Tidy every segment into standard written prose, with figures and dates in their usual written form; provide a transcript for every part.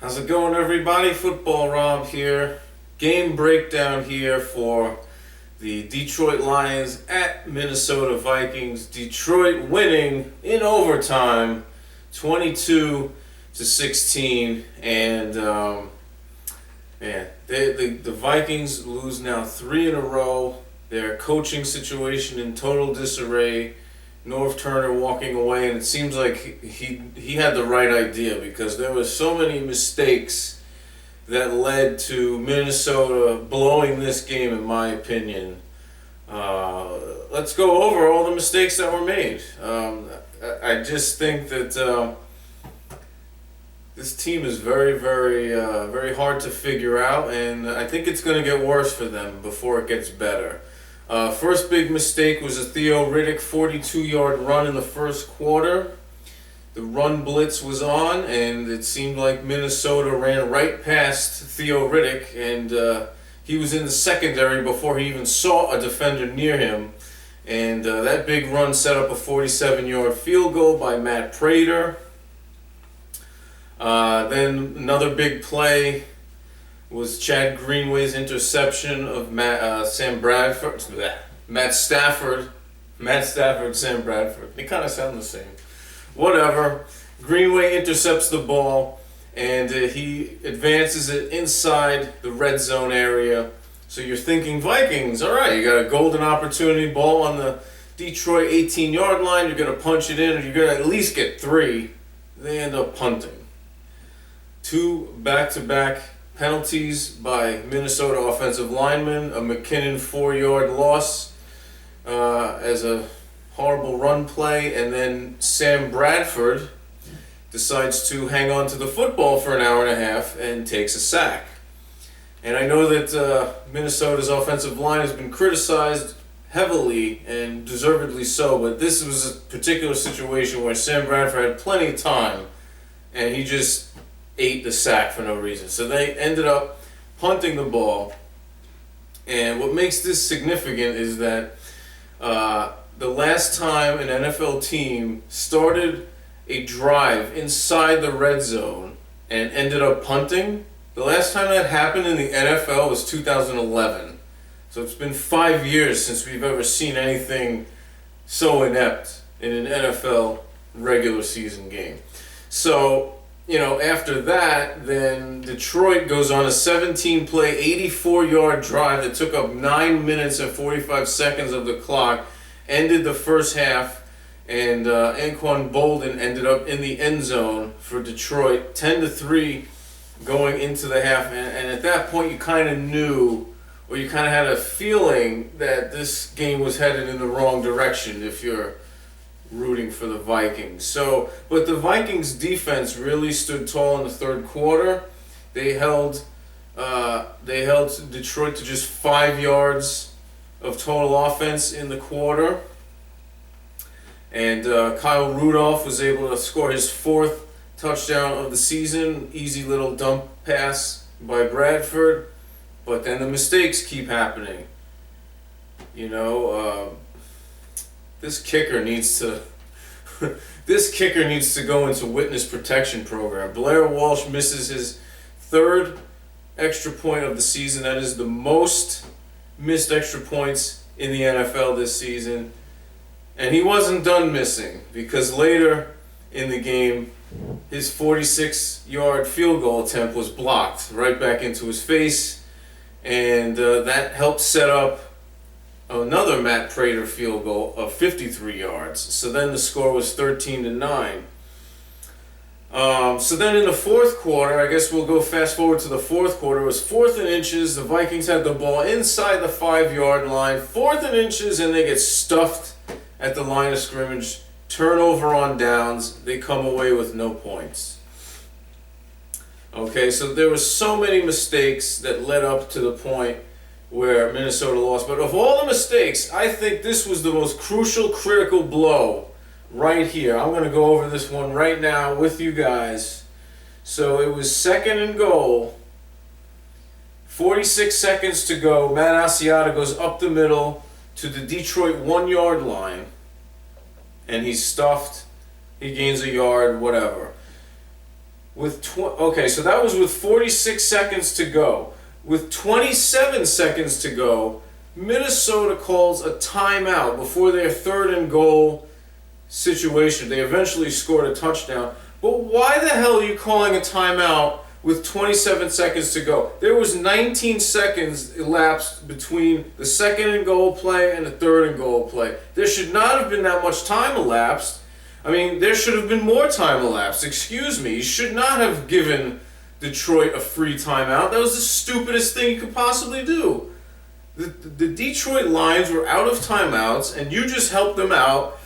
How's it going, everybody? Football Rob here. Game breakdown here for the Detroit Lions at Minnesota Vikings. Detroit winning in overtime, 22-16, and the Vikings lose now 3 in a row. Their coaching situation in total disarray. Norv Turner walking away, and it seems like he had the right idea because there were so many mistakes that led to Minnesota blowing this game, in my opinion. Let's go over all the mistakes that were made. I just think that this team is very, very hard to figure out, and I think it's going to get worse for them before it gets better. First big mistake was a Theo Riddick 42-yard run in the first quarter. The run blitz was on, and it seemed like Minnesota ran right past Theo Riddick, and he was in the secondary before he even saw a defender near him. And that big run set up a 47-yard field goal by Matt Prater. Then another big play was Chad Greenway's interception of Matt Stafford, Sam Bradford. They kind of sound the same. Whatever. Greenway intercepts the ball, and he advances it inside the red zone area. So you're thinking, Vikings, all right, you got a golden opportunity, ball on the Detroit 18-yard line, you're going to punch it in, and you're going to at least get 3. They end up punting. 2 back-to-back penalties by Minnesota offensive linemen, a McKinnon 4-yard loss as a horrible run play, and then Sam Bradford decides to hang on to the football for an hour and a half and takes a sack. And I know that Minnesota's offensive line has been criticized heavily, and deservedly so, but this was a particular situation where Sam Bradford had plenty of time, and he just ate the sack for no reason. So they ended up punting the ball. And what makes this significant is that the last time an NFL team started a drive inside the red zone and ended up punting, the last time that happened in the NFL was 2011. So it's been 5 years since we've ever seen anything so inept in an NFL regular season game. So, after that, then Detroit goes on a 17-play, 84-yard drive that took up 9 minutes and 45 seconds of the clock, ended the first half, and Anquan Bolden ended up in the end zone for Detroit, 10-3 going into the half. And at that point, you kind of knew, or you kind of had a feeling that this game was headed in the wrong direction if you're rooting for the Vikings. But the Vikings defense really stood tall in the third quarter. They held Detroit to just 5 yards of total offense in the quarter. And Kyle Rudolph was able to score his 4th touchdown of the season. Easy little dump pass by Bradford. But then the mistakes keep happening. This kicker needs to go into witness protection program. Blair Walsh misses his 3rd extra point of the season. That is the most missed extra points in the NFL this season. And he wasn't done missing, because later in the game, his 46-yard field goal attempt was blocked right back into his face, and that helped set up another Matt Prater field goal of 53 yards. So then the score was 13-9. So then in the fourth quarter, I guess we'll go fast forward to the fourth quarter. It was 4th and inches. The Vikings had the ball inside the 5-yard line. 4th and inches, and they get stuffed at the line of scrimmage. Turnover on downs. They come away with no points. Okay, so there were so many mistakes that led up to the point where Minnesota lost. But of all the mistakes, I think this was the most crucial, critical blow right here. I'm going to go over this one right now with you guys. So it was 2nd and goal. 46 seconds to go. Matt Asiata goes up the middle to the Detroit 1-yard line. And he's stuffed. He gains a yard, whatever. Okay, so that was with 46 seconds to go. With 27 seconds to go, Minnesota calls a timeout before their 3rd and goal situation. They eventually scored a touchdown. But why the hell are you calling a timeout with 27 seconds to go? There was 19 seconds elapsed between the 2nd and goal play and the 3rd and goal play. There should not have been that much time elapsed. I mean, there should have been more time elapsed. Excuse me. You should not have given Detroit a free timeout. That was the stupidest thing you could possibly do. The Detroit Lions were out of timeouts, and you just helped them out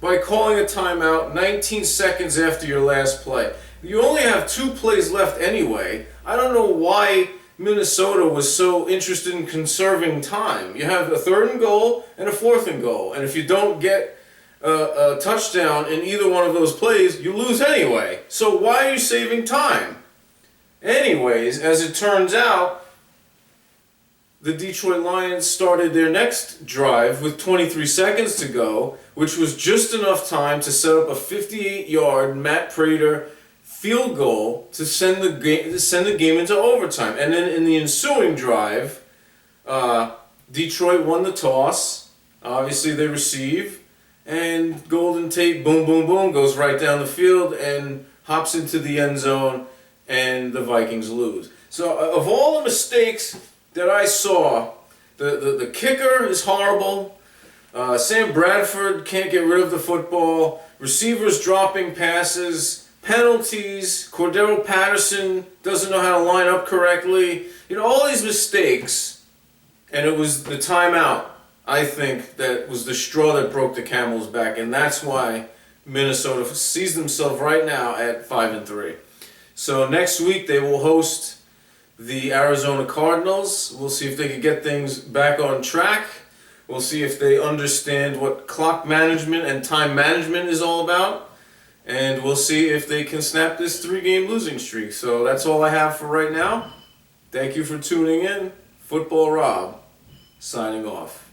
by calling a timeout 19 seconds after your last play. You only have 2 plays left anyway. I don't know why Minnesota was so interested in conserving time. You have a 3rd and goal and a 4th and goal, and if you don't get a touchdown in either one of those plays, you lose anyway. So why are you saving time? Anyways, as it turns out, the Detroit Lions started their next drive with 23 seconds to go, which was just enough time to set up a 58-yard Matt Prater field goal to send the game into overtime. And then in the ensuing drive, Detroit won the toss. Obviously, they receive. And Golden Tate, boom, boom, boom, goes right down the field and hops into the end zone, and the Vikings lose. So of all the mistakes that I saw, the kicker is horrible. Sam Bradford can't get rid of the football. Receivers dropping passes. Penalties. Cordero Patterson doesn't know how to line up correctly. You know, all these mistakes. And it was the timeout, I think, that was the straw that broke the camel's back, and that's why Minnesota sees themselves right now at 5-3. So next week they will host the Arizona Cardinals. We'll see if they can get things back on track. We'll see if they understand what clock management and time management is all about, and we'll see if they can snap this 3-game losing streak. So that's all I have for right now. Thank you for tuning in. Football Rob, signing off.